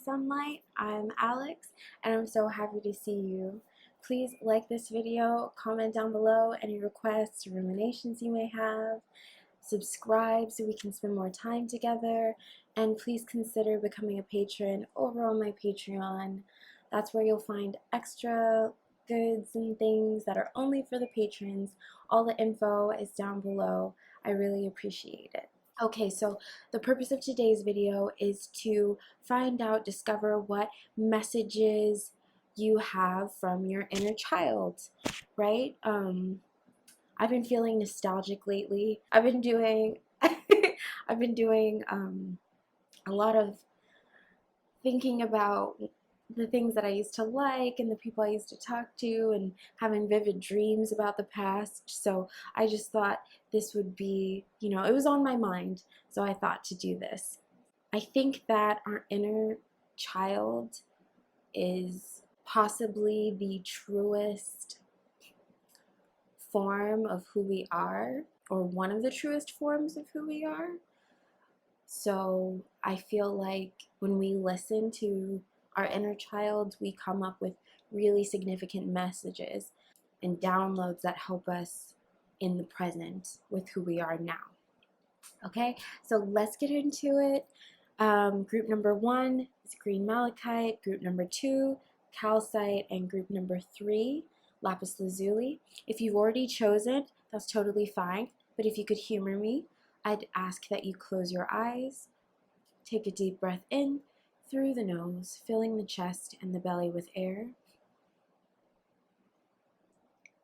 sunlight. I'm Alex, and I'm so happy to see you. Please like this video, comment down below any requests or ruminations you may have, subscribe so we can spend more time together, and please consider becoming a patron over on my Patreon. That's where you'll find extra goods and things that are only for the patrons. All the info is down below. I really appreciate it. Okay, so the purpose of today's video is to discover what messages you have from your inner child, right? I've been feeling nostalgic lately. I've been doing a lot of thinking about the things that I used to like and the people I used to talk to and having vivid dreams about the past. So I just thought this would be, it was on my mind, so I thought to do this. I think that our inner child is possibly the truest form of who we are, or one of the truest forms of who we are. So I feel like when we listen to our inner child, we come up with really significant messages and downloads that help us in the present with who we are now. Okay, so let's get into it. Group number 1 is green malachite, group number 2, calcite, and group number 3, lapis lazuli. If you've already chosen, that's totally fine, but if you could humor me, I'd ask that you close your eyes, take a deep breath in through the nose, filling the chest and the belly with air.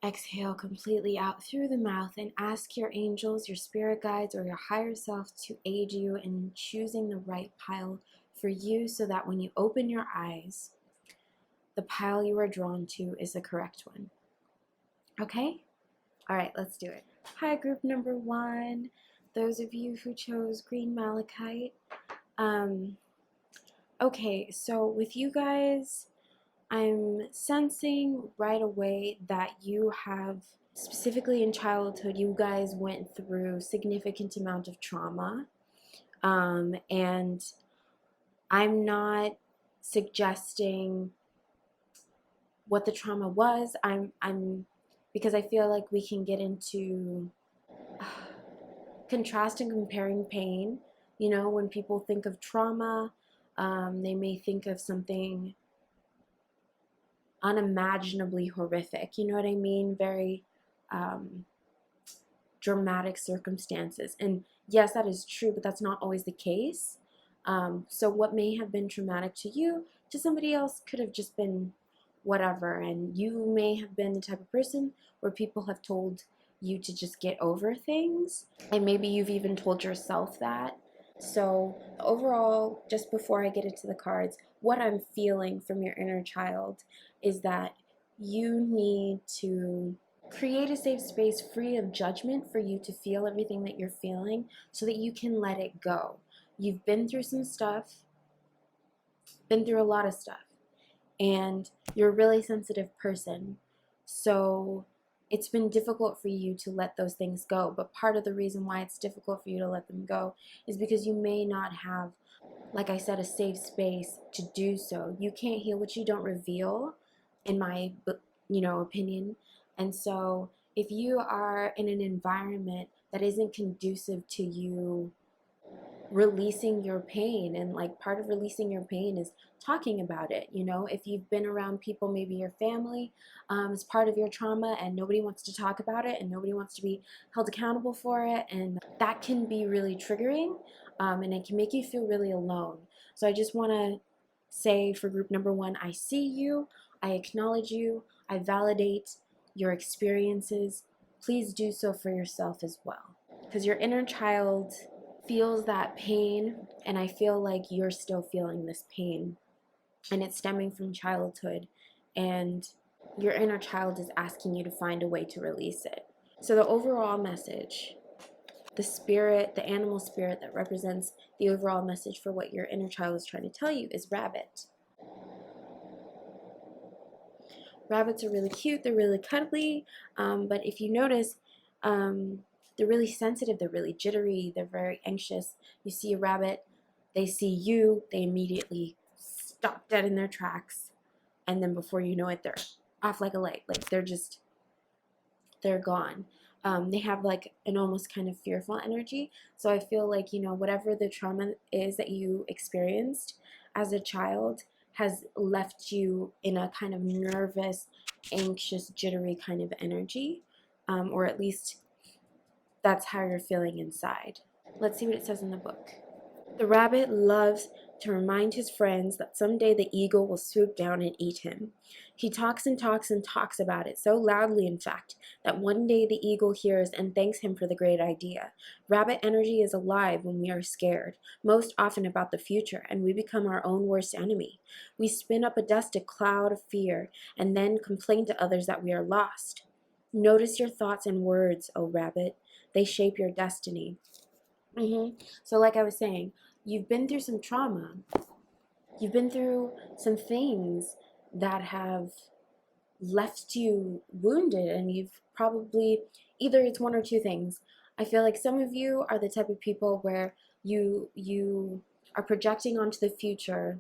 Exhale completely out through the mouth and ask your angels, your spirit guides, or your higher self to aid you in choosing the right pile for you so that when you open your eyes, the pile you are drawn to is the correct one. Okay? All right, let's do it. Hi, group number 1. Those of you who chose green malachite. Okay, so with you guys, I'm sensing right away that you have, specifically in childhood, you guys went through significant amount of trauma. And I'm not suggesting what the trauma was. Because I feel like we can get into contrast and comparing pain. When people think of trauma, they may think of something unimaginably horrific, you know what I mean? Very dramatic circumstances. And yes, that is true, but that's not always the case. So what may have been traumatic to you, to somebody else could have just been whatever. And you may have been the type of person where people have told you to just get over things, and maybe you've even told yourself that. So overall, just before I get into the cards, what I'm feeling from your inner child is that you need to create a safe space free of judgment for you to feel everything that you're feeling so that you can let it go. You've been through some stuff, been through a lot of stuff, and you're a really sensitive person. So it's been difficult for you to let those things go. But part of the reason why it's difficult for you to let them go is because you may not have, like I said, a safe space to do so. You can't heal what you don't reveal, in my opinion. And so if you are in an environment that isn't conducive to you releasing your pain, and like part of releasing your pain is talking about it. If you've been around people, maybe your family is part of your trauma, and nobody wants to talk about it and nobody wants to be held accountable for it, and that can be really triggering, and it can make you feel really alone. So I just want to say, for group number 1, I see you, I acknowledge you, I validate your experiences. Please do so for yourself as well, because your inner child feels that pain, and I feel like you're still feeling this pain, and it's stemming from childhood, and your inner child is asking you to find a way to release it. So the overall message, the spirit, the animal spirit that represents the overall message for what your inner child is trying to tell you, is rabbit. Rabbits are really cute, they're really cuddly, but if you notice, they're really sensitive, they're really jittery, they're very anxious. You see a rabbit, they see you, they immediately stop dead in their tracks, and then before you know it, they're off like a light. Like they're gone. They have like an almost kind of fearful energy. So I feel like, whatever the trauma is that you experienced as a child has left you in a kind of nervous, anxious, jittery kind of energy, or at least that's how you're feeling inside. Let's see what it says in the book. The rabbit loves to remind his friends that someday the eagle will swoop down and eat him. He talks and talks and talks about it, so loudly, in fact, that one day the eagle hears and thanks him for the great idea. Rabbit energy is alive when we are scared, most often about the future, and we become our own worst enemy. We spin up a dusty cloud of fear and then complain to others that we are lost. Notice your thoughts and words, O rabbit. They shape your destiny. So like I was saying, you've been through some trauma. You've been through some things that have left you wounded, and you've probably, either it's one or two things. I feel like some of you are the type of people where you are projecting onto the future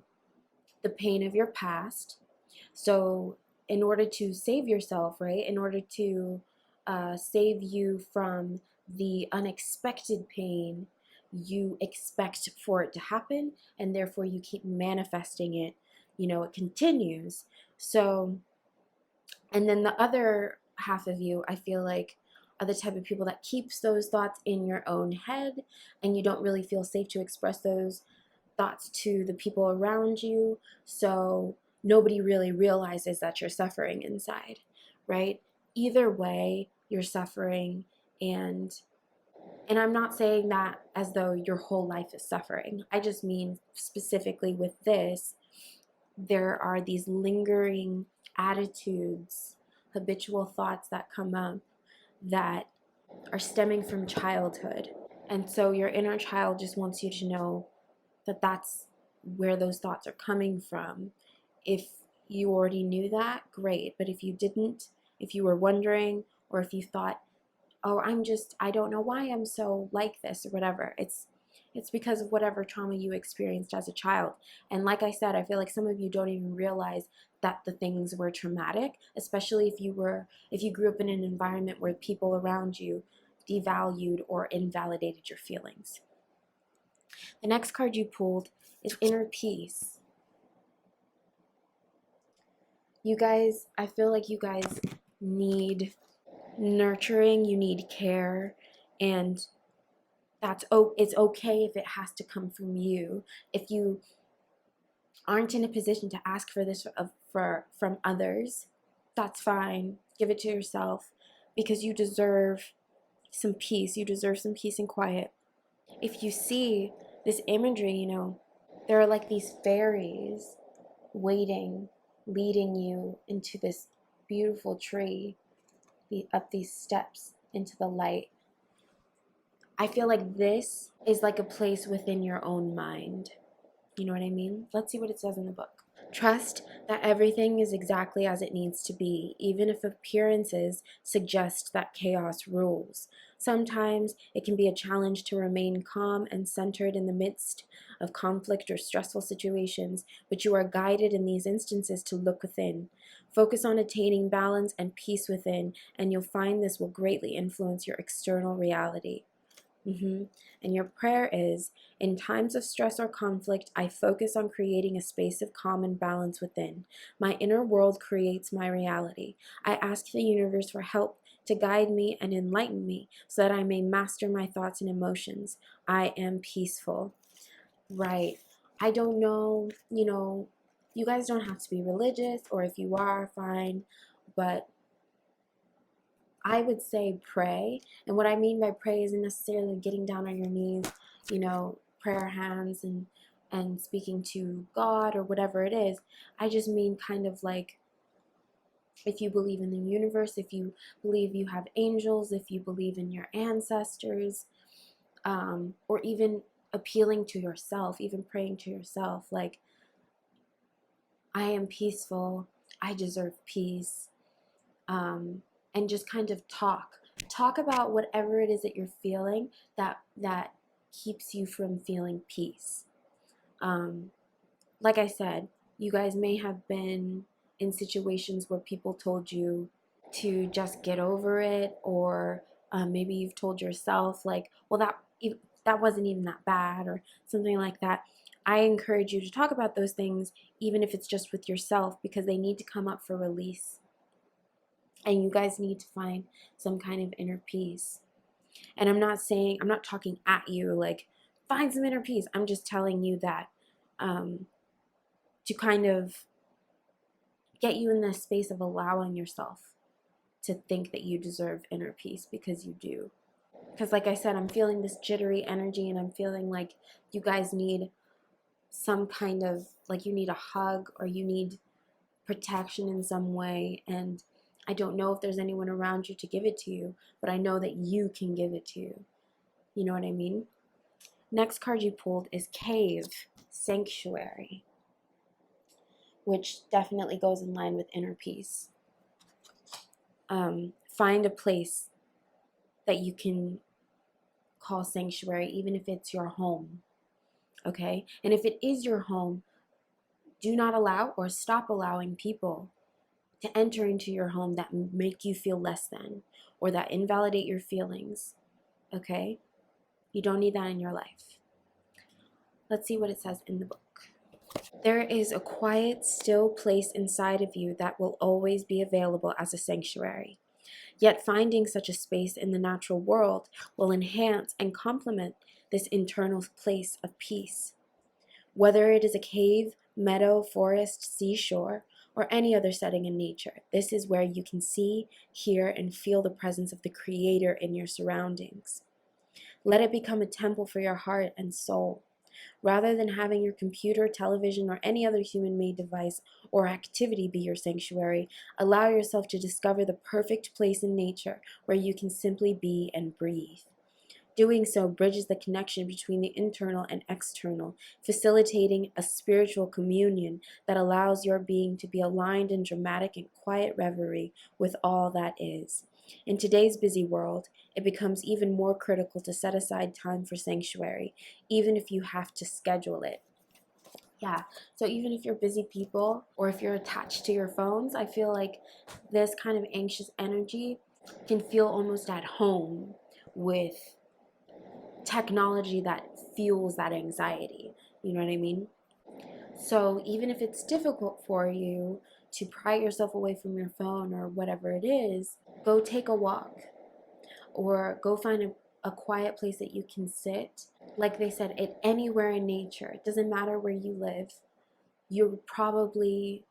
the pain of your past. So in order to save yourself, right, in order to save you from the unexpected pain, you expect for it to happen, and therefore you keep manifesting it. It continues. So, and then the other half of you, I feel like, are the type of people that keeps those thoughts in your own head, and you don't really feel safe to express those thoughts to the people around you. So nobody really realizes that you're suffering inside, right? Either way, you're suffering, and I'm not saying that as though your whole life is suffering. I just mean specifically with this, there are these lingering attitudes, habitual thoughts that come up that are stemming from childhood. And so your inner child just wants you to know that that's where those thoughts are coming from. If you already knew that, great. But if you didn't, if you were wondering, or if you thought, oh, I don't know why I'm so like this or whatever, it's because of whatever trauma you experienced as a child. And like I said, I feel like some of you don't even realize that the things were traumatic, especially if you grew up in an environment where people around you devalued or invalidated your feelings. The next card you pulled is Inner Peace. You guys, I feel like you guys need nurturing, you need care, and it's okay if it has to come from you. If you aren't in a position to ask for this from others, that's fine. Give it to yourself, because you deserve some peace. You deserve some peace and quiet. If you see this imagery, there are like these fairies waiting, leading you into this beautiful tree, up these steps into the light. I feel like this is like a place within your own mind. You know what I mean? Let's see what it says in the book. Trust that everything is exactly as it needs to be, even if appearances suggest that chaos rules. Sometimes it can be a challenge to remain calm and centered in the midst of conflict or stressful situations, but you are guided in these instances to look within. Focus on attaining balance and peace within, and you'll find this will greatly influence your external reality. And your prayer is, in times of stress or conflict, I focus on creating a space of calm and balance within. My inner world creates my reality. I ask the universe for help to guide me and enlighten me so that I may master my thoughts and emotions. I am peaceful. Right. I don't know, you guys don't have to be religious, or if you are, fine, but I would say pray. And what I mean by pray isn't necessarily getting down on your knees, prayer hands and speaking to God or whatever it is. I just mean kind of like, if you believe in the universe, if you believe you have angels, if you believe in your ancestors, or even appealing to yourself, even praying to yourself, like, I am peaceful, I deserve peace. And just kind of talk about whatever it is that you're feeling that keeps you from feeling peace. Like I said, You guys may have been in situations where people told you to just get over it, or maybe you've told yourself like, well, that wasn't even that bad, or something like that. I encourage you to talk about those things, even if it's just with yourself, because they need to come up for release. And you guys need to find some kind of inner peace. And I'm not talking at you like, find some inner peace. I'm just telling you that to kind of get you in this space of allowing yourself to think that you deserve inner peace, because you do. Because like I said, I'm feeling this jittery energy, and I'm feeling like you guys need some kind of, like, you need a hug, or you need protection in some way. And I don't know if there's anyone around you to give it to you, but I know that you can give it to you. You know what I mean? Next card you pulled is Cave, Sanctuary, which definitely goes in line with inner peace. Find a place that you can call sanctuary, even if it's your home. Okay? And if it is your home, do not allow or stop allowing people to enter into your home that make you feel less than, or that invalidate your feelings. Okay? You don't need that in your life. Let's see what it says in the book. There is a quiet, still place inside of you that will always be available as a sanctuary. Yet finding such a space in the natural world will enhance and complement this internal place of peace. Whether it is a cave, meadow, forest, seashore, or any other setting in nature, this is where you can see, hear, and feel the presence of the Creator in your surroundings. Let it become a temple for your heart and soul. Rather than having your computer, television, or any other human-made device or activity be your sanctuary, allow yourself to discover the perfect place in nature where you can simply be and breathe. Doing so bridges the connection between the internal and external, facilitating a spiritual communion that allows your being to be aligned in dramatic and quiet reverie with all that is. In today's busy world, it becomes even more critical to set aside time for sanctuary, even if you have to schedule it. Yeah, so even if you're busy people, or if you're attached to your phones, I feel like this kind of anxious energy can feel almost at home with technology that fuels that anxiety. You know what I mean? So even if it's difficult for you to pry yourself away from your phone or whatever it is, go take a walk, or go find a quiet place that you can sit. Like they said, anywhere in nature. It doesn't matter where you live. You're probably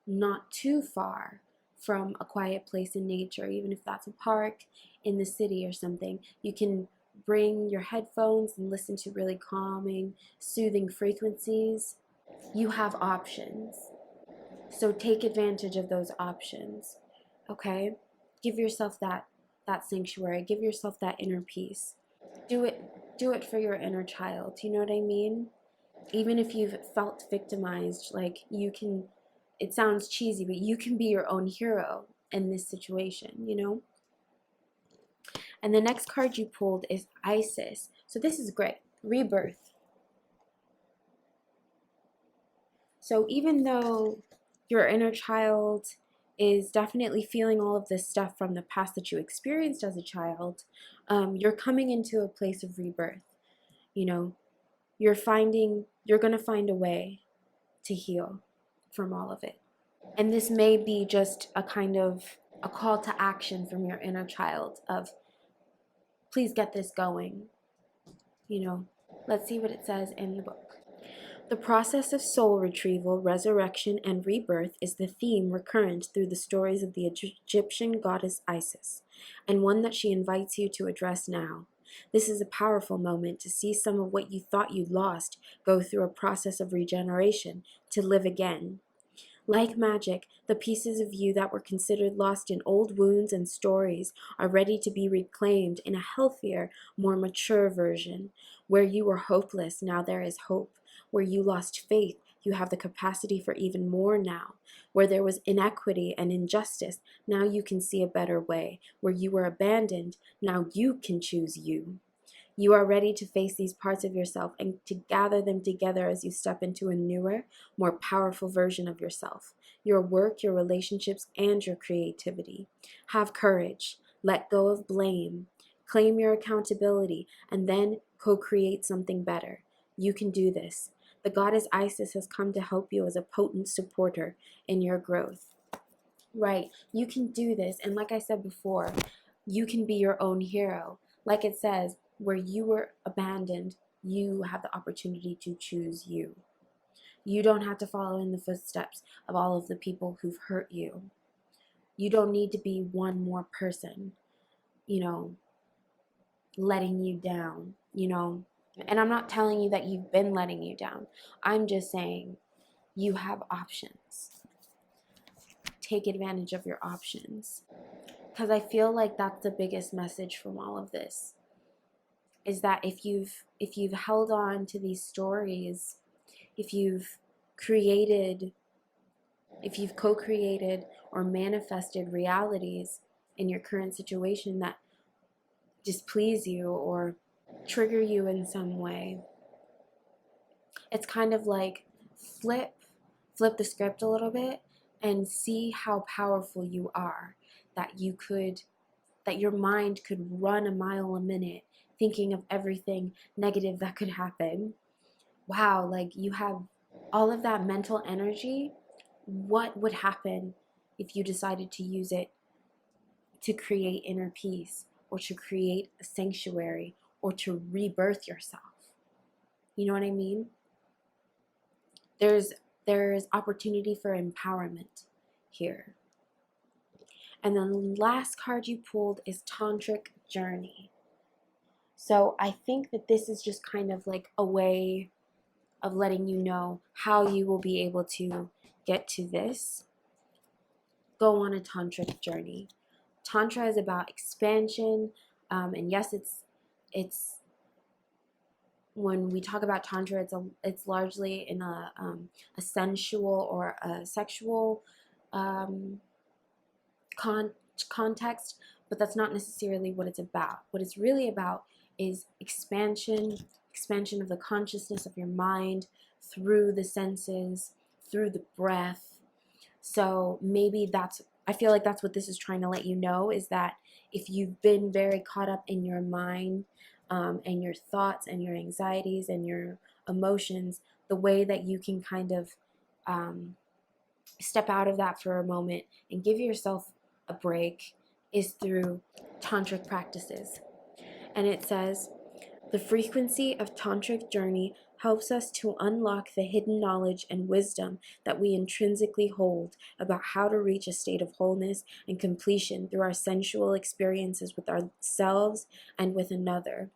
not too far from a quiet place in nature, even if that's a park in the city or something. You can bring your headphones and listen to really calming, soothing frequencies. You have options. So take advantage of those options. Okay? Give yourself that sanctuary. Give yourself that inner peace. Do it for your inner child. You know what I mean? Even if you've felt victimized, like, you can, it sounds cheesy, but you can be your own hero in this situation, you know? And the next card you pulled is Isis. So this is great. Rebirth. So even though your inner child is definitely feeling all of this stuff from the past that you experienced as a child, you're coming into a place of rebirth. You know, you're going to find a way to heal from all of it. And this may be just a kind of a call to action from your inner child of, please get this going. You know, let's see what it says in the book. The process of soul retrieval, resurrection, and rebirth is the theme recurrent through the stories of the Egyptian goddess Isis, and one that she invites you to address now. This is a powerful moment to see some of what you thought you'd lost go through a process of regeneration to live again. Like magic, the pieces of you that were considered lost in old wounds and stories are ready to be reclaimed in a healthier, more mature version. Where you were hopeless, now there is hope. Where you lost faith, you have the capacity for even more now. Where there was inequity and injustice, now you can see a better way. Where you were abandoned, now you can choose you. You are ready to face these parts of yourself and to gather them together as you step into a newer, more powerful version of yourself, your work, your relationships, and your creativity. Have courage. Let go of blame. Claim your accountability, and then co-create something better. You can do this. The goddess Isis has come to help you as a potent supporter in your growth. Right, you can do this. And like I said before, you can be your own hero. Like it says, where you were abandoned, you have the opportunity to choose you. You don't have to follow in the footsteps of all of the people who've hurt you. You don't need to be one more person, letting you down, And I'm not telling you that you've been letting you down. I'm just saying you have options. Take advantage of your options. Because I feel like that's the biggest message from all of this, is that if you've held on to these stories, if you've co-created or manifested realities in your current situation that displease you or trigger you in some way, it's kind of like flip the script a little bit and see how powerful you are, that your mind could run a mile a minute thinking of everything negative that could happen. Wow, like you have all of that mental energy. What would happen if you decided to use it to create inner peace, or to create a sanctuary, or to rebirth yourself? You know what I mean? There's opportunity for empowerment here. And then the last card you pulled is Tantric Journey. So I think that this is just kind of like a way of letting you know how you will be able to get to this. Go on a tantric journey. Tantra is about expansion, and yes, it's when we talk about tantra, it's largely in a sensual or a sexual context, but that's not necessarily what it's about. What it's really about is expansion of the consciousness of your mind through the senses, through the breath. So maybe I feel like that's what this is trying to let you know, is that if you've been very caught up in your mind, and your thoughts and your anxieties and your emotions, the way that you can kind of step out of that for a moment and give yourself a break is through tantric practices. And it says, the frequency of tantric journey helps us to unlock the hidden knowledge and wisdom that we intrinsically hold about how to reach a state of wholeness and completion through our sensual experiences with ourselves and with another.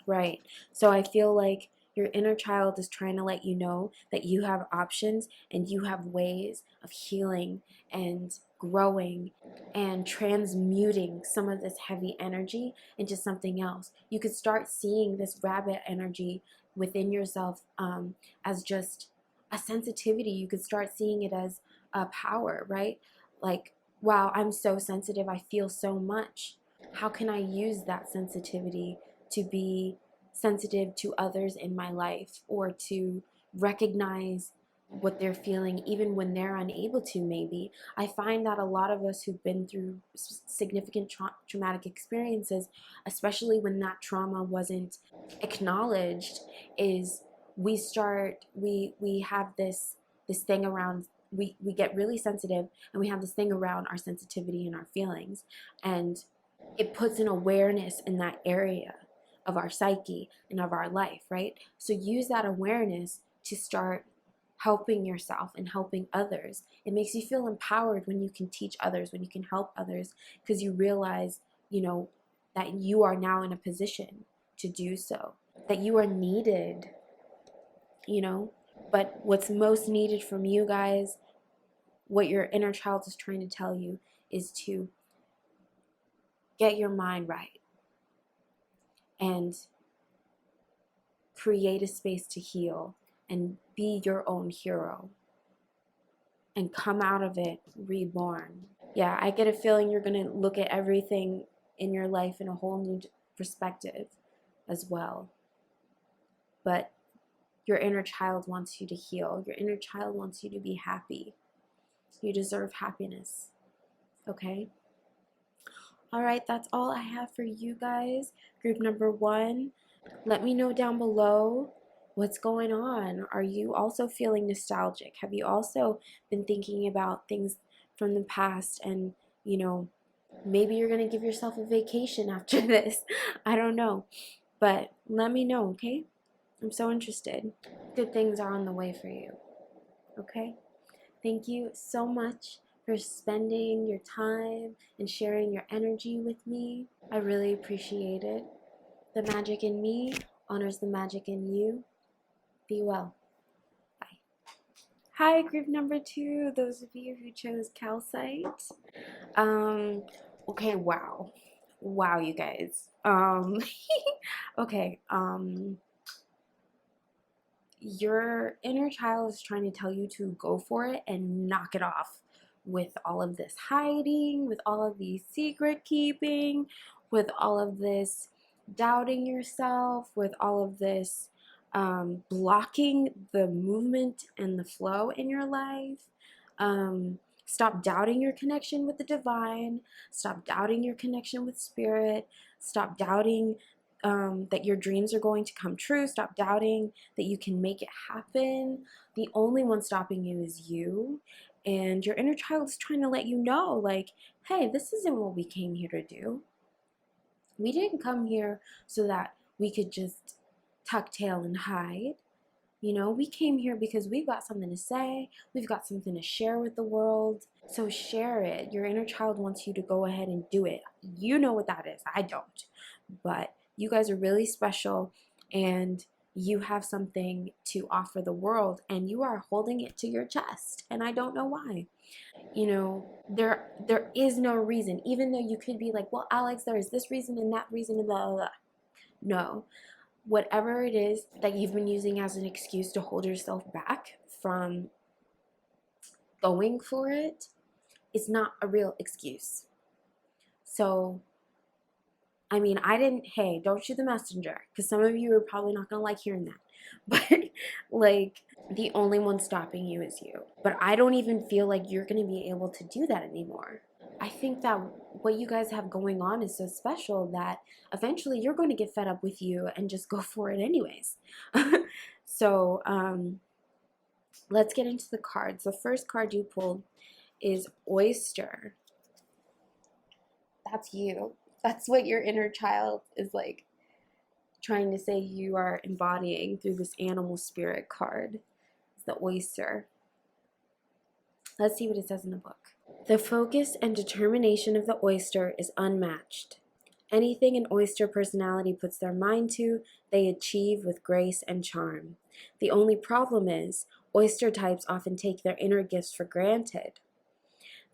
Right. So I feel like your inner child is trying to let you know that you have options and you have ways of healing and growing and transmuting some of this heavy energy into something else. You could start seeing this rabbit energy within yourself as just a sensitivity. You could start seeing it as a power, right? Like, wow, I'm so sensitive. I feel so much. How can I use that sensitivity to be sensitive to others in my life, or to recognize what they're feeling even when they're unable to? Maybe I find that a lot of us who've been through significant traumatic experiences, especially when that trauma wasn't acknowledged, is we have this thing around, we get really sensitive, and we have this thing around our sensitivity and our feelings, and it puts an awareness in that area of our psyche and of our life, right? So use that awareness to start helping yourself and helping others. It makes you feel empowered when you can teach others, when you can help others, because you realize, that you are now in a position to do so, that you are needed, But what's most needed from you guys, what your inner child is trying to tell you, is to get your mind right and create a space to heal and be your own hero and come out of it reborn. Yeah, I get a feeling you're going to look at everything in your life in a whole new perspective. as well. But your inner child wants you to heal. Your inner child wants you to be happy. You deserve happiness. Okay? All right, that's all I have for you guys. Group number 1. Let me know down below what's going on. Are you also feeling nostalgic? Have you also been thinking about things from the past and, maybe you're going to give yourself a vacation after this? I don't know. But let me know, okay? I'm so interested. Good things are on the way for you, okay? Thank you so much for spending your time and sharing your energy with me. I really appreciate it. The magic in me honors the magic in you. Be well. Bye. Hi, group number 2, those of you who chose Calcite. Okay, wow. Wow, you guys. Okay, your inner child is trying to tell you to go for it and knock it off with all of this hiding, with all of these secret keeping, with all of this doubting yourself, with all of this blocking the movement and the flow in your life. Stop doubting your connection with the divine. Stop doubting your connection with spirit. Stop doubting that your dreams are going to come true. Stop doubting that you can make it happen. The only one stopping you is you. And your inner child is trying to let you know, like, hey, this isn't what we came here to do. We didn't come here so that we could just tuck tail and hide. We came here because we've got something to say. We've got something to share with the world. So share it. Your inner child wants you to go ahead and do it. You know what that is. I don't. But you guys are really special and you have something to offer the world and you are holding it to your chest. And I don't know why. There is no reason, even though you could be like, well, Alex, there is this reason and that reason and blah, blah, blah. No. Whatever it is that you've been using as an excuse to hold yourself back from going for it is not a real excuse. So, hey, don't shoot the messenger, because some of you are probably not going to like hearing that. But, the only one stopping you is you. But I don't even feel like you're going to be able to do that anymore. I think that what you guys have going on is so special that eventually you're going to get fed up with you and just go for it anyways. So let's get into the cards. The first card you pulled is Oyster. That's you. That's what your inner child is like trying to say you are embodying through this animal spirit card. It's the oyster. Let's see what it says in the book. The focus and determination of the oyster is unmatched. Anything an oyster personality puts their mind to, they achieve with grace and charm. The only problem is, oyster types often take their inner gifts for granted.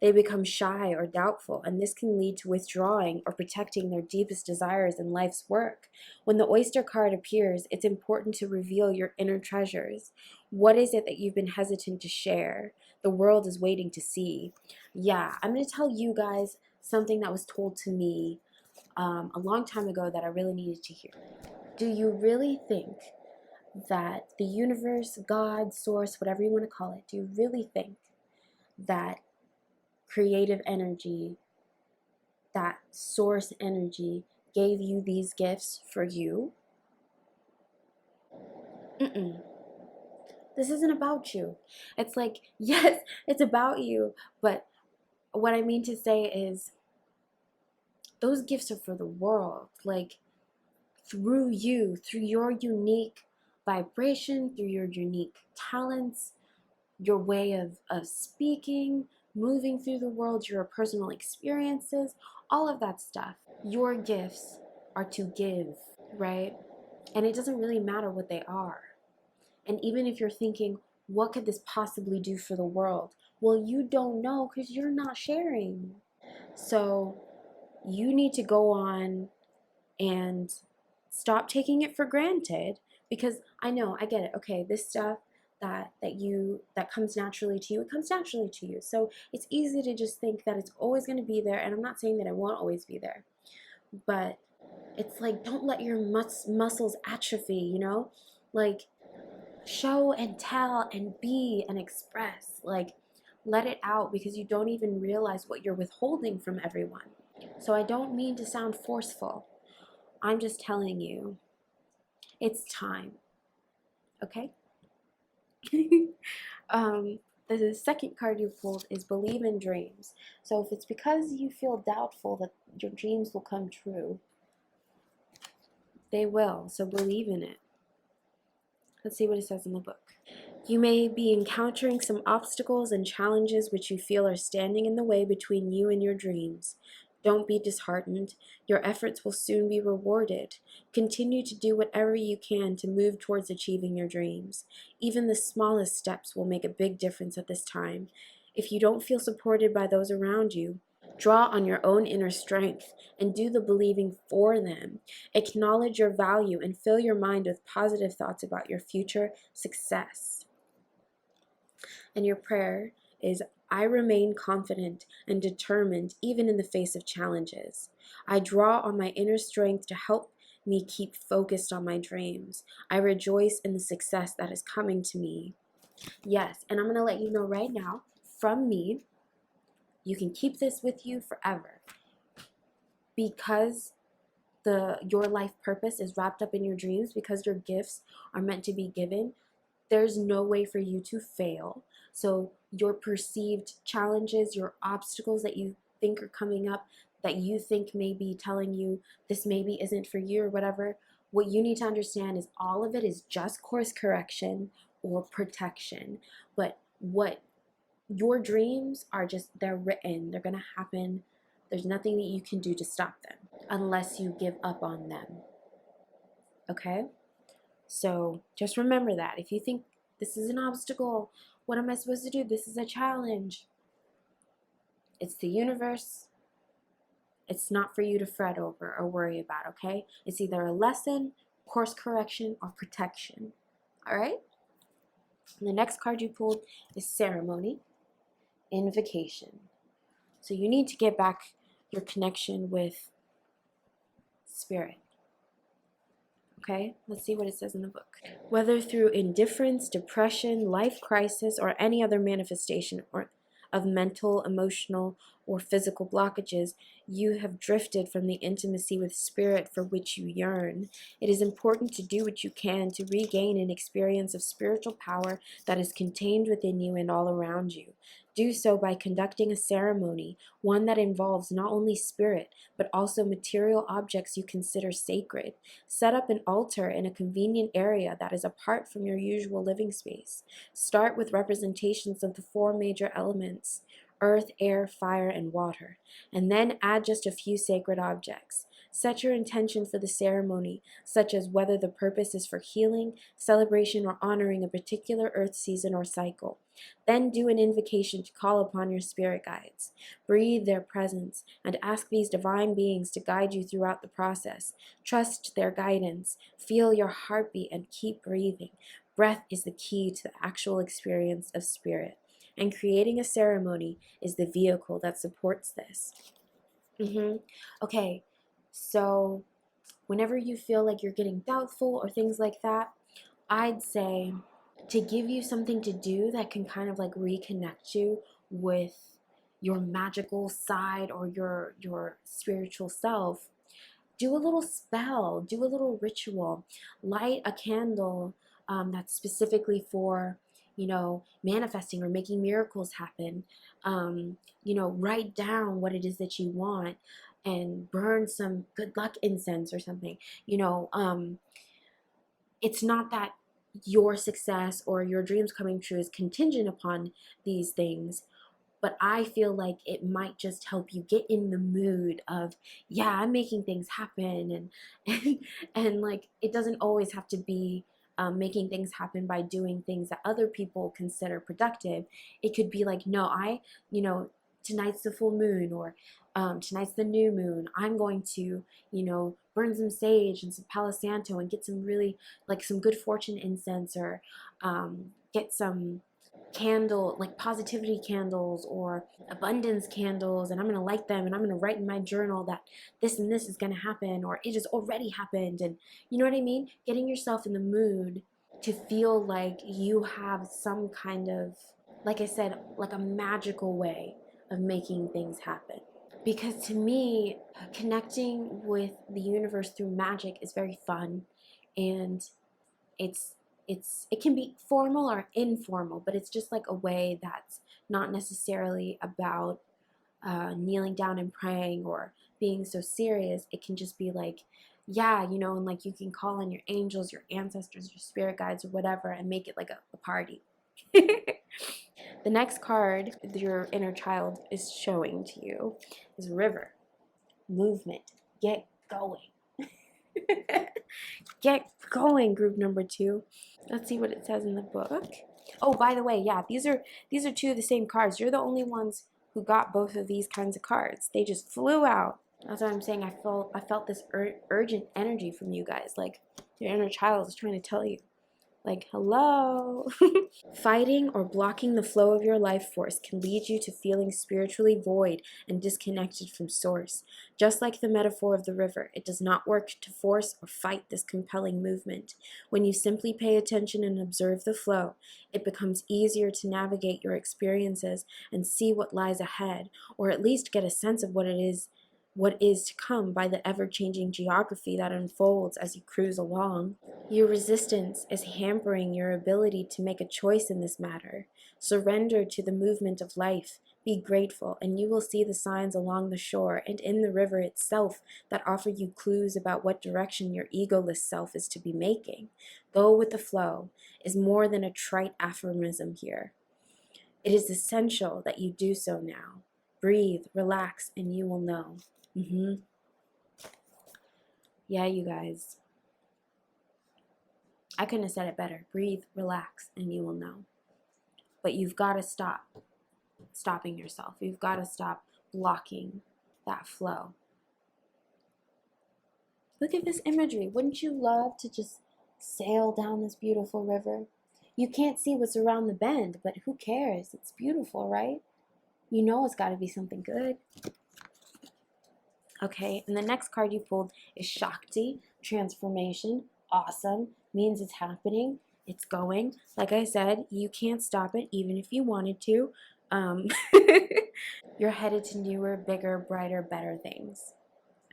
They become shy or doubtful, and this can lead to withdrawing or protecting their deepest desires in life's work. When the oyster card appears, it's important to reveal your inner treasures. What is it that you've been hesitant to share? The world is waiting to see. Yeah, I'm going to tell you guys something that was told to me a long time ago that I really needed to hear. Do you really think that the universe, God, source, whatever you want to call it, do you really think that creative energy, that source energy, gave you these gifts for you? Mm-mm. This isn't about you. It's like, yes, it's about you, but what I mean to say is those gifts are for the world. Like, through you, through your unique vibration, through your unique talents, your way of speaking, moving through the world, your personal experiences, all of that stuff. Your gifts are to give, right? And it doesn't really matter what they are. And even if you're thinking, what could this possibly do for the world? Well, you don't know because you're not sharing. So you need to go on and stop taking it for granted, because I get it. Okay, this stuff that comes naturally to you, it comes naturally to you. So it's easy to just think that it's always going to be there, and I'm not saying that it won't always be there, but It's like, don't let your muscles atrophy, you know? Like, show and tell and be and express. Like, let it out, because you don't even realize what you're withholding from everyone. So I don't mean to sound forceful. I'm just telling you, it's time. Okay? um, the second card you pulled is believe in dreams. So if it's because you feel doubtful that your dreams will come true, they will. So believe in it. Let's see what it says in the book. You may be encountering some obstacles and challenges which you feel are standing in the way between you and your dreams. Don't be disheartened. Your efforts will soon be rewarded. Continue to do whatever you can to move towards achieving your dreams. Even the smallest steps will make a big difference at this time. If you don't feel supported by those around you, draw on your own inner strength and do the believing for them. Acknowledge your value and fill your mind with positive thoughts about your future success. And your prayer is, I remain confident and determined even in the face of challenges. I draw on my inner strength to help me keep focused on my dreams. I rejoice in the success that is coming to me. Yes, and I'm going to let you know right now, from me, you can keep this with you forever. Because your life purpose is wrapped up in your dreams, because your gifts are meant to be given, there's no way for you to fail. So your perceived challenges, your obstacles that you think are coming up, that you think may be telling you this maybe isn't for you or whatever, what you need to understand is all of it is just course correction or protection. But what your dreams are, just, they're written, they're going to happen. There's nothing that you can do to stop them unless you give up on them. Okay? So just remember that. If you think this is an obstacle, what am I supposed to do? This is a challenge. It's the universe. It's not for you to fret over or worry about, okay? It's either a lesson, course correction, or protection. All right? And the next card you pulled is ceremony, invocation. So you need to get back your connection with spirit. Okay, let's see what it says in the book. Whether through indifference, depression, life crisis, or any other manifestation of mental, emotional, or physical blockages, you have drifted from the intimacy with spirit for which you yearn. It is important to do what you can to regain an experience of spiritual power that is contained within you and all around you. Do so by conducting a ceremony, one that involves not only spirit, but also material objects you consider sacred. Set up an altar in a convenient area that is apart from your usual living space. Start with representations of the four major elements: earth, air, fire, and water, and then add just a few sacred objects. Set your intention for the ceremony, such as whether the purpose is for healing, celebration, or honoring a particular earth season or cycle. Then do an invocation to call upon your spirit guides. Breathe their presence and ask these divine beings to guide you throughout the process. Trust their guidance. Feel your heartbeat and keep breathing. Breath is the key to the actual experience of spirit, and creating a ceremony is the vehicle that supports this. Okay, so whenever you feel like you're getting doubtful or things like that, I'd say to give you something to do that can kind of like reconnect you with your magical side or your spiritual self, do a little spell, do a little ritual, light a candle that's specifically for, manifesting or making miracles happen. Write down what it is that you want and burn some good luck incense or something. It's not that your success or your dreams coming true is contingent upon these things, but I feel like it might just help you get in the mood of, yeah, I'm making things happen, and like, it doesn't always have to be making things happen by doing things that other people consider productive. It could be like, no, tonight's the full moon, or tonight's the new moon. I'm going to, burn some sage and some Palo Santo and get some really, like, some good fortune incense, or get some candle, like positivity candles or abundance candles, and I'm going to light them, and I'm going to write in my journal that this and this is going to happen, or it has already happened. And you know what I mean? Getting yourself in the mood to feel like you have some kind of, like I said, like a magical way of making things happen. Because to me, connecting with the universe through magic is very fun, and it's it can be formal or informal, but it's just like a way that's not necessarily about kneeling down and praying or being so serious. It can just be like, yeah, you know, and like you can call on your angels, your ancestors, your spirit guides, or whatever, and make it like a party. The next card your inner child is showing to you is river, movement, get going. Get going, group number 2. Let's see what it says in the book. Oh, by the way, yeah, these are two of the same cards. You're the only ones who got both of these kinds of cards. They just flew out. That's what I'm saying. I felt this urgent energy from you guys. Like your inner child is trying to tell you, like, hello. Fighting or blocking the flow of your life force can lead you to feeling spiritually void and disconnected from source. Just like the metaphor of the river, it does not work to force or fight this compelling movement. When you simply pay attention and observe the flow, it becomes easier to navigate your experiences and see what lies ahead, or at least get a sense of what is to come by the ever-changing geography that unfolds as you cruise along. Your resistance is hampering your ability to make a choice in this matter. Surrender to the movement of life. Be grateful, and you will see the signs along the shore and in the river itself that offer you clues about what direction your egoless self is to be making. Go with the flow is more than a trite aphorism here. It is essential that you do so now. Breathe, relax, and you will know. Yeah, you guys. I couldn't have said it better. Breathe, relax, and you will know. But you've got to stop stopping yourself. You've got to stop blocking that flow. Look at this imagery. Wouldn't you love to just sail down this beautiful river? You can't see what's around the bend, but who cares? It's beautiful, right? You know it's got to be something good. Okay, and the next card you pulled is Shakti, transformation. Awesome. Means it's happening. It's going. Like I said, you can't stop it even if you wanted to. You're headed to newer, bigger, brighter, better things.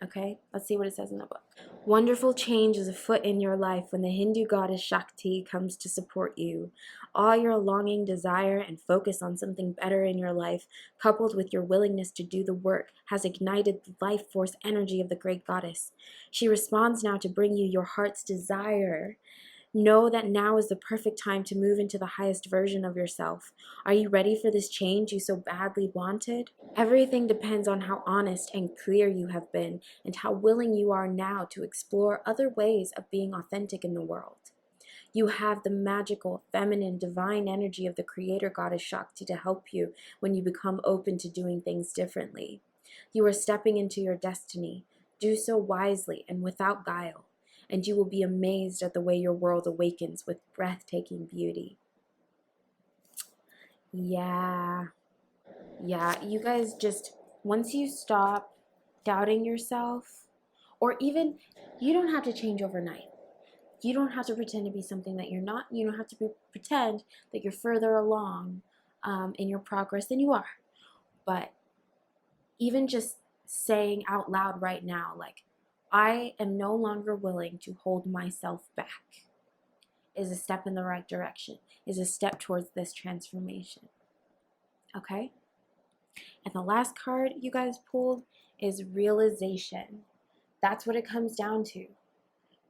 Okay, let's see what it says in the book. Wonderful change is afoot in your life when the Hindu goddess Shakti comes to support you. All your longing, desire, and focus on something better in your life, coupled with your willingness to do the work, has ignited the life force energy of the great goddess. She responds now to bring you your heart's desire. Know that now is the perfect time to move into the highest version of yourself. Are you ready for this change you so badly wanted? Everything depends on how honest and clear you have been and how willing you are now to explore other ways of being authentic in the world. You have the magical, feminine, divine energy of the creator goddess Shakti to help you when you become open to doing things differently. You are stepping into your destiny. Do so wisely and without guile, and you will be amazed at the way your world awakens with breathtaking beauty. Yeah, you guys just, once you stop doubting yourself, or even, you don't have to change overnight. You don't have to pretend to be something that you're not. You don't have to pretend that you're further along in your progress than you are. But even just saying out loud right now, like, I am no longer willing to hold myself back, is a step in the right direction, is a step towards this transformation. Okay? And the last card you guys pulled is realization. That's what it comes down to.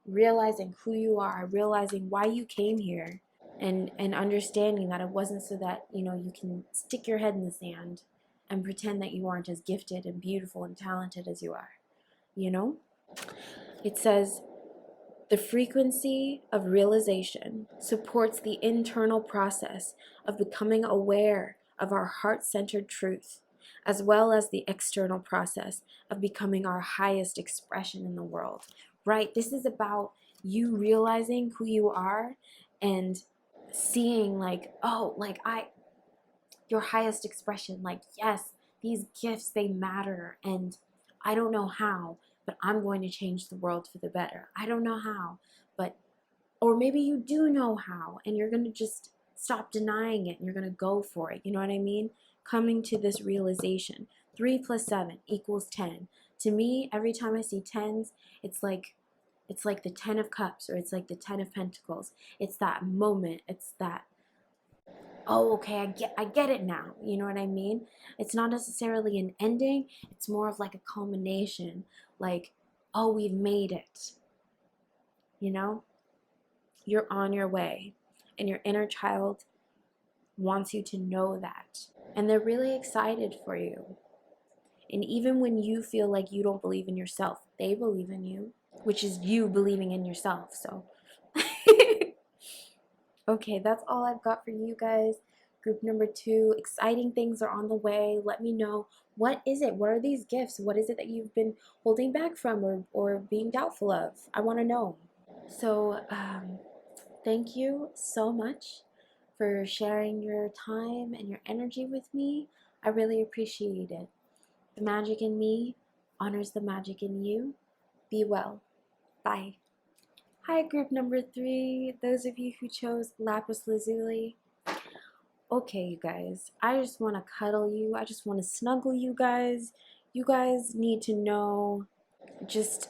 Realizing who you are, realizing why you came here, and understanding that it wasn't so that, you can stick your head in the sand and pretend that you aren't as gifted and beautiful and talented as you are. It says, the frequency of realization supports the internal process of becoming aware of our heart-centered truth, as well as the external process of becoming our highest expression in the world. Right? This is about you realizing who you are and seeing like, oh, like your highest expression, like, yes, these gifts, they matter, and I don't know how, but I'm going to change the world for the better. I don't know how, but, or maybe you do know how, and you're going to just stop denying it and you're going to go for it. You know what I mean? Coming to this realization, 3 plus 7 equals 10. To me, every time I see tens, it's like the 10 of cups, or it's like the 10 of pentacles. It's that moment. It's that, oh, okay, I get it now. You know what I mean? It's not necessarily an ending. It's more of like a culmination. Like, oh, we've made it. You know? You're on your way. And your inner child wants you to know that. And they're really excited for you. And even when you feel like you don't believe in yourself, they believe in you, which is you believing in yourself. So okay, that's all I've got for you guys. Group number 2, exciting things are on the way. Let me know, what is it? What are these gifts? What is it that you've been holding back from, or being doubtful of? I want to know. So, thank you so much for sharing your time and your energy with me. I really appreciate it. The magic in me honors the magic in you. Be well. Bye. Hi, group number 3. Those of you who chose Lapis Lazuli. Okay, you guys, I just want to cuddle you. I just want to snuggle you guys. You guys need to know just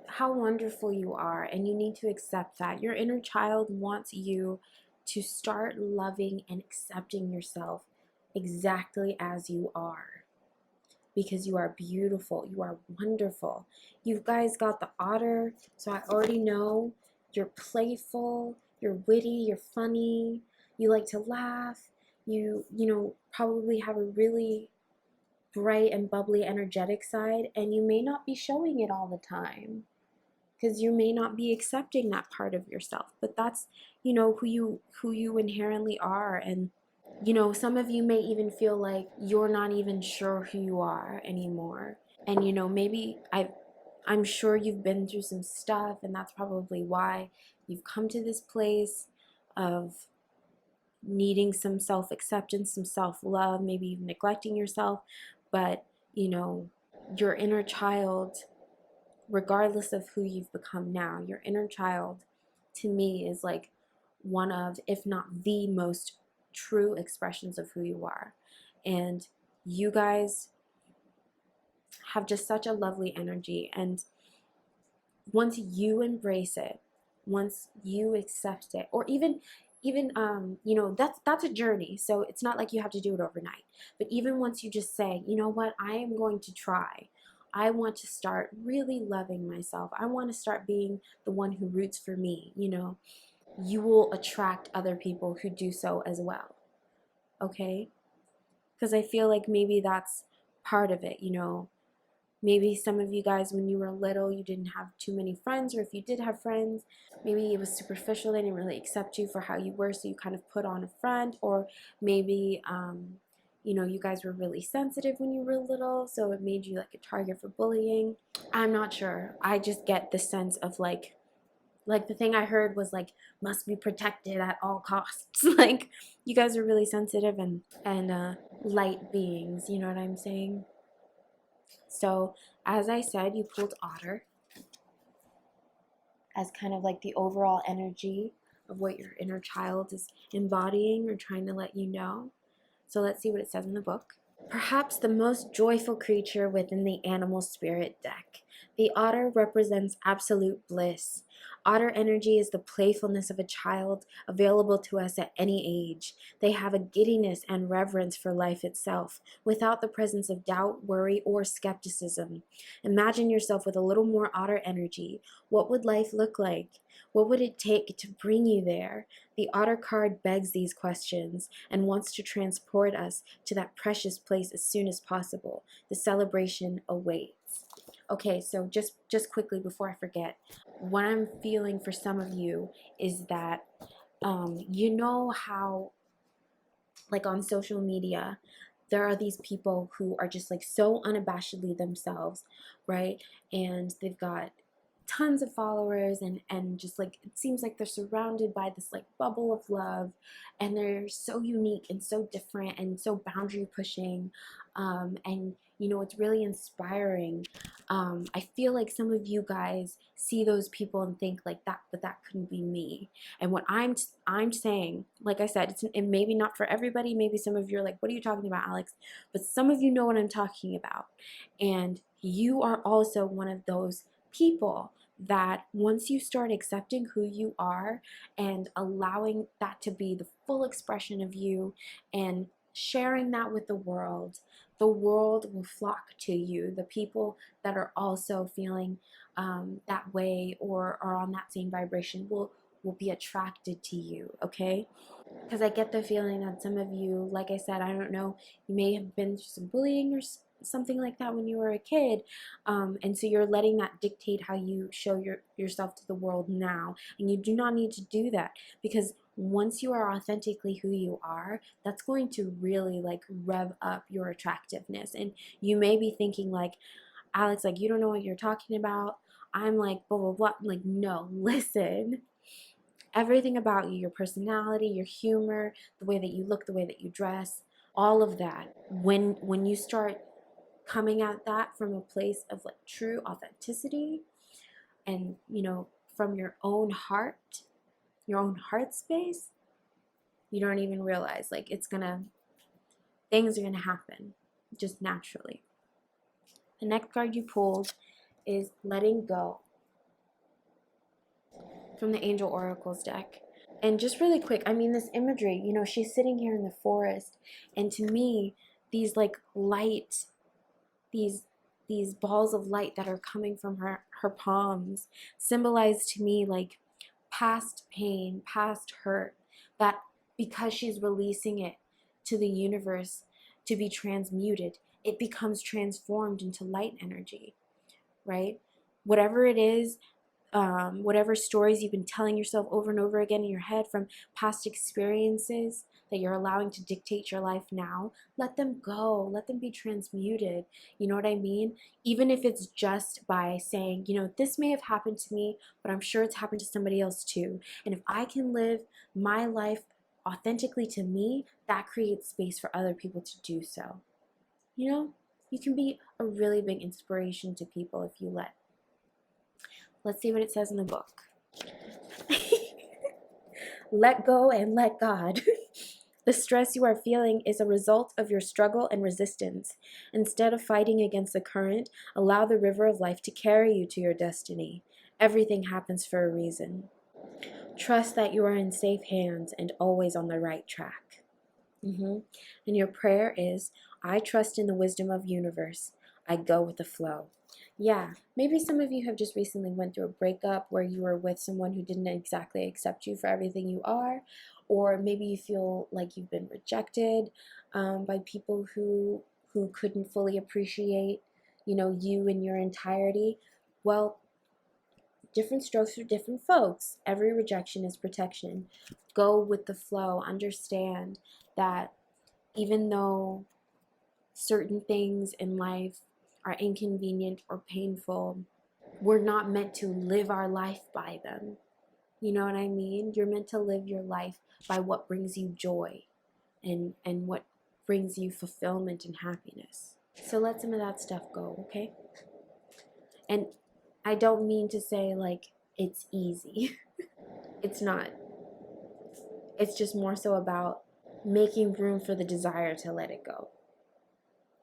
how wonderful you are, and you need to accept that. Your inner child wants you to start loving and accepting yourself exactly as you are, because you are beautiful, you are wonderful. You guys got the otter, so I already know you're playful, you're witty, you're funny, you like to laugh, you probably have a really bright and bubbly energetic side, and you may not be showing it all the time because you may not be accepting that part of yourself, but that's who you inherently are. And some of you may even feel like you're not even sure who you are anymore. And maybe I'm sure you've been through some stuff, and that's probably why you've come to this place of needing some self-acceptance, some self-love, maybe even neglecting yourself. But your inner child, regardless of who you've become now, your inner child to me is like one of, if not the most true expressions of who you are. And you guys have just such a lovely energy. And once you embrace it, once you accept it, or even that's a journey, so it's not like you have to do it overnight. But even once you just say, you know what, I am going to try, I want to start really loving myself, I want to start being the one who roots for me, you will attract other people who do so as well. Okay? Because I feel like maybe that's part of it. Maybe some of you guys, when you were little, you didn't have too many friends, or if you did have friends, maybe it was superficial, they didn't really accept you for how you were, so you kind of put on a front. Or maybe you guys were really sensitive when you were little, so it made you like a target for bullying. I'm not sure. I just get the sense of like the thing I heard was like, must be protected at all costs. Like, you guys are really sensitive and light beings, you know what I'm saying? So, as I said, you pulled otter as kind of like the overall energy of what your inner child is embodying or trying to let you know. So let's see what it says in the book. Perhaps the most joyful creature within the animal spirit deck, the otter represents absolute bliss. Otter energy is the playfulness of a child, available to us at any age. They have a giddiness and reverence for life itself, without the presence of doubt, worry, or skepticism. Imagine yourself with a little more otter energy. What would life look like? What would it take to bring you there? The otter card begs these questions and wants to transport us to that precious place as soon as possible. The celebration awaits. Okay, so just quickly before I forget, what I'm feeling for some of you is that you know how, like, on social media, there are these people who are just like so unabashedly themselves, right? And they've got tons of followers, and just like it seems like they're surrounded by this like bubble of love, and they're so unique and so different and so boundary pushing, and it's really inspiring. I feel like some of you guys see those people and think like that, but that couldn't be me. And what I'm saying, like I said, it maybe not for everybody. Maybe some of you are like, what are you talking about, Alex? But some of you know what I'm talking about, and you are also one of those people that once you start accepting who you are and allowing that to be the full expression of you and sharing that with the world will flock to you. The people that are also feeling that way or are on that same vibration will be attracted to you, okay? Because I get the feeling that some of you, like I said, I don't know, you may have been through some bullying or something like that when you were a kid, and so you're letting that dictate how you show yourself to the world now, and you do not need to do that, because once you are authentically who you are, that's going to really like rev up your attractiveness. And you may be thinking like, Alex, like, you don't know what you're talking about. I'm like blah blah blah. Like, no, listen, everything about you, your personality, your humor, the way that you look, the way that you dress, all of that, when you start coming at that from a place of like true authenticity, and from your own heart space, you don't even realize like things are gonna happen just naturally. The next card you pulled is letting go, from the Angel Oracles deck. And just really quick, I mean, this imagery, she's sitting here in the forest, and to me, these like light, these these balls of light that are coming from her palms symbolize to me like past pain, past hurt, that because she's releasing it to the universe to be transmuted, it becomes transformed into light energy, right? Whatever it is, whatever stories you've been telling yourself over and over again in your head from past experiences that you're allowing to dictate your life now, let them go. Let them be transmuted. You know what I mean? Even if it's just by saying, this may have happened to me, but I'm sure it's happened to somebody else too. And if I can live my life authentically to me, that creates space for other people to do so. You can be a really big inspiration to people if you let. Let's see what it says in the book. Let go and let God. The stress you are feeling is a result of your struggle and resistance. Instead of fighting against the current, allow the river of life to carry you to your destiny. Everything happens for a reason. Trust that you are in safe hands and always on the right track. And your prayer is, I trust in the wisdom of universe. I go with the flow. Yeah, maybe some of you have just recently went through a breakup where you were with someone who didn't exactly accept you for everything you are, or maybe you feel like you've been rejected by people who couldn't fully appreciate, you in your entirety. Well, different strokes for different folks. Every rejection is protection. Go with the flow. Understand that even though certain things in life are inconvenient or painful, we're not meant to live our life by them. You know what I mean? You're meant to live your life by what brings you joy and what brings you fulfillment and happiness. So let some of that stuff go, okay? And I don't mean to say like it's easy. It's not. It's just more so about making room for the desire to let it go.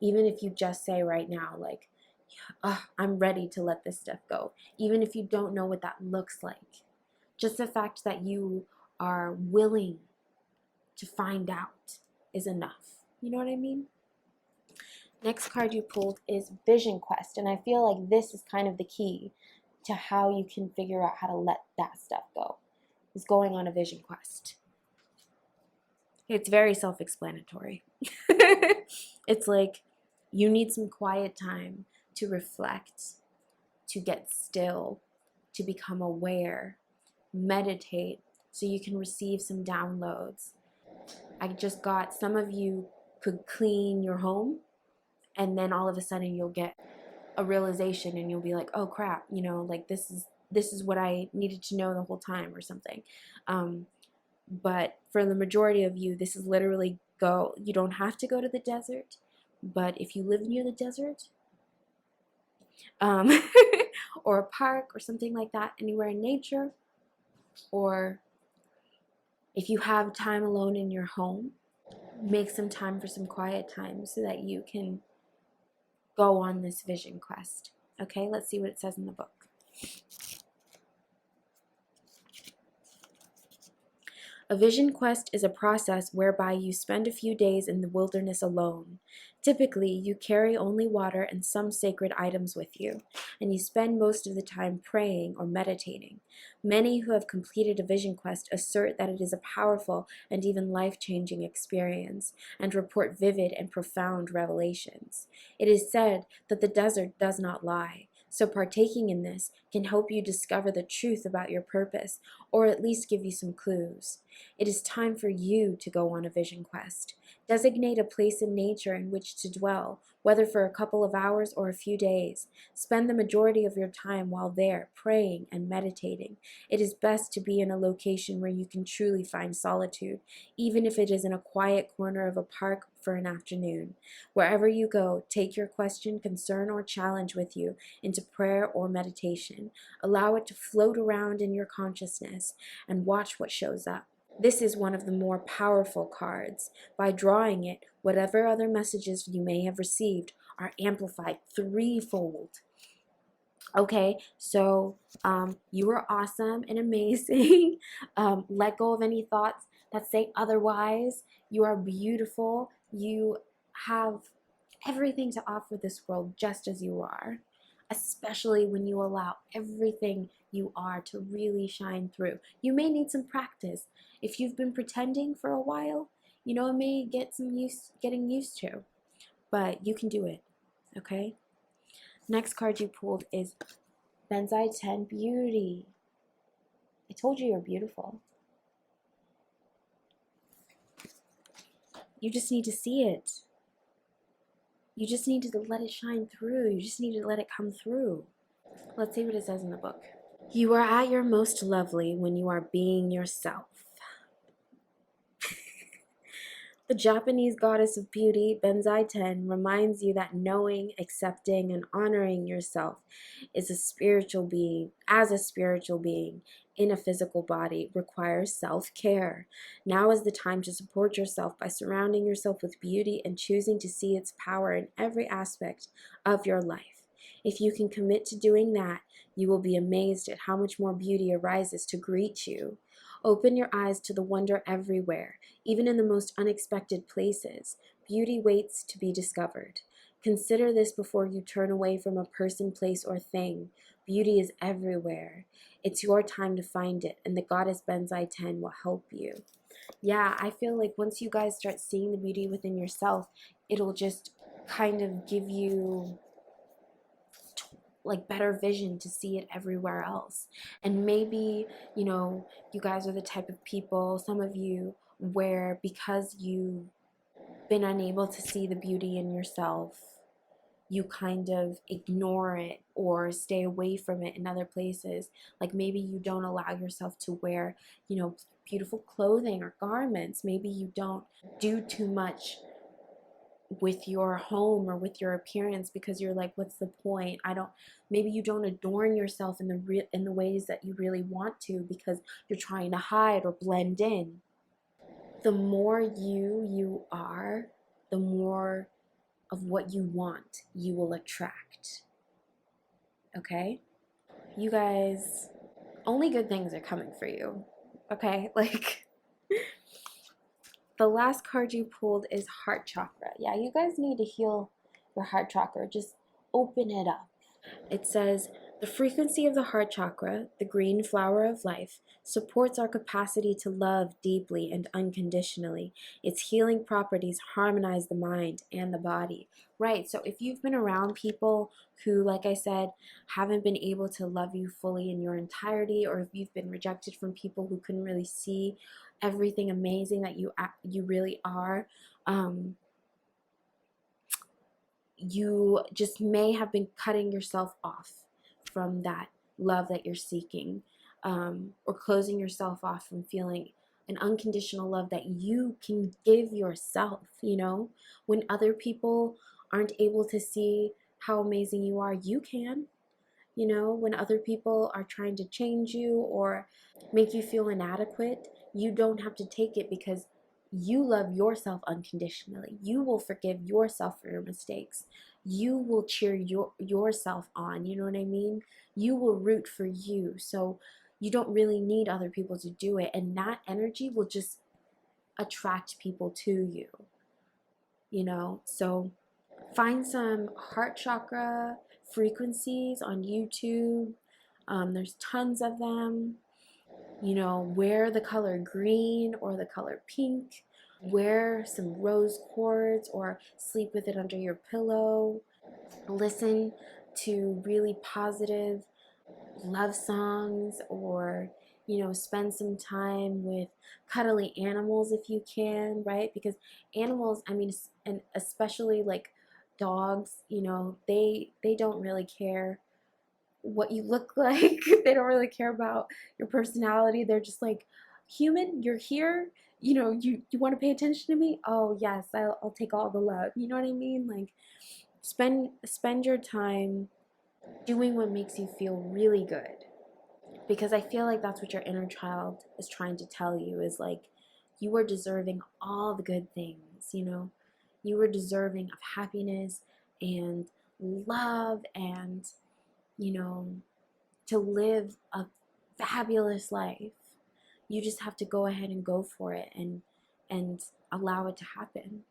Even if you just say right now, like, I'm ready to let this stuff go. Even if you don't know what that looks like. Just the fact that you are willing to find out is enough. You know what I mean? Next card you pulled is Vision Quest. And I feel like this is kind of the key to how you can figure out how to let that stuff go. Is going on a vision quest. It's very self-explanatory. It's like you need some quiet time to reflect, to get still, to become aware, meditate, so you can receive some downloads. I just got, some of you could clean your home, and then all of a sudden you'll get a realization and you'll be like, oh crap, like this this is what I needed to know the whole time or something. But for the majority of you, this is literally you don't have to go to the desert, but if you live near the desert, um, or a park or something like that, anywhere in nature, or if you have time alone in your home, make some time for some quiet time so that you can go on this vision quest. Okay, let's see what it says in the book. A vision quest is a process whereby you spend a few days in the wilderness alone. Typically, you carry only water and some sacred items with you, and you spend most of the time praying or meditating. Many who have completed a vision quest assert that it is a powerful and even life-changing experience, and report vivid and profound revelations. It is said that the desert does not lie, so partaking in this can help you discover the truth about your purpose, or at least give you some clues. It is time for you to go on a vision quest. Designate a place in nature in which to dwell, whether for a couple of hours or a few days. Spend the majority of your time while there, praying and meditating. It is best to be in a location where you can truly find solitude, even if it is in a quiet corner of a park for an afternoon. Wherever you go, take your question, concern, or challenge with you into prayer or meditation. Allow it to float around in your consciousness and watch what shows up. This is one of the more powerful cards. By drawing it, whatever other messages you may have received are amplified threefold. Okay, so you are awesome and amazing. Let go of any thoughts that say otherwise. You are beautiful. You have everything to offer this world just as you are, especially when you allow everything you are to really shine through. You may need some practice. If you've been pretending for a while, it may get some getting used to, but you can do it, okay? Next card you pulled is Benzai 10 Beauty. I told you you're beautiful. You just need to see it. You just need to let it shine through. You just need to let it come through. Let's see what it says in the book. You are at your most lovely when you are being yourself. The Japanese goddess of beauty, Benzai Ten, reminds you that knowing, accepting, and honoring yourself as a spiritual being in a physical body requires self-care. Now is the time to support yourself by surrounding yourself with beauty and choosing to see its power in every aspect of your life. If you can commit to doing that, you will be amazed at how much more beauty arises to greet you. Open your eyes to the wonder everywhere, even in the most unexpected places. Beauty waits to be discovered. Consider this before you turn away from a person, place, or thing. Beauty is everywhere. It's your time to find it, and the goddess Benzai Ten will help you. Yeah, I feel like once you guys start seeing the beauty within yourself, it'll just kind of give you like better vision to see it everywhere else. And maybe, you guys are the type of people, some of you, where because you've been unable to see the beauty in yourself, you kind of ignore it or stay away from it in other places. Like maybe you don't allow yourself to wear, beautiful clothing or garments. Maybe you don't do too much with your home or with your appearance because you're like, what's the point? Maybe you don't adorn yourself in the ways that you really want to because you're trying to hide or blend in. The more you are, the more of what you want you will attract. Okay? You guys, only good things are coming for you. Okay? Like, the last card you pulled is heart chakra. Yeah, you guys need to heal your heart chakra. Just open it up. It says, the frequency of the heart chakra, the green flower of life, supports our capacity to love deeply and unconditionally. Its healing properties harmonize the mind and the body. Right, so if you've been around people who, like I said, haven't been able to love you fully in your entirety, or if you've been rejected from people who couldn't really see everything amazing that you really are, you just may have been cutting yourself off from that love that you're seeking, or closing yourself off from feeling an unconditional love that you can give yourself. You know, when other people aren't able to see how amazing you are, you can. You know, when other people are trying to change you or make you feel inadequate, you don't have to take it, because you love yourself unconditionally. You will forgive yourself for your mistakes. You will cheer yourself on. You know what I mean? You will root for you. So you don't really need other people to do it. And that energy will just attract people to you. You know? So find some heart chakra frequencies on YouTube. There's tons of them. You know, wear the color green or the color pink. Wear some rose quartz or sleep with it under your pillow. Listen to really positive love songs, or spend some time with cuddly animals if you can, right? Because animals, I mean, and especially like dogs, they don't really care what you look like. They don't really care about your personality. They're just like, human, you're here, you want to pay attention to me? Oh yes, I'll take all the love. You know what I mean? Like, spend your time doing what makes you feel really good, because I feel like that's what your inner child is trying to tell you, is like, you are deserving all the good things. You are deserving of happiness and love, and to live a fabulous life. You just have to go ahead and go for it, and allow it to happen.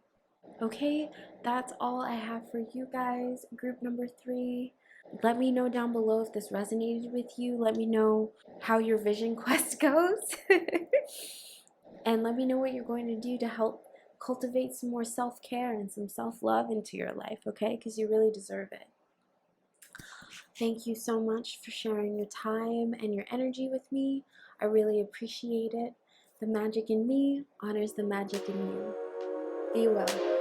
Okay, that's all I have for you guys. Group number 3. Let me know down below if this resonated with you. Let me know how your vision quest goes. And let me know what you're going to do to help cultivate some more self-care and some self-love into your life, okay? Because you really deserve it. Thank you so much for sharing your time and your energy with me. I really appreciate it. The magic in me honors the magic in you. Be well.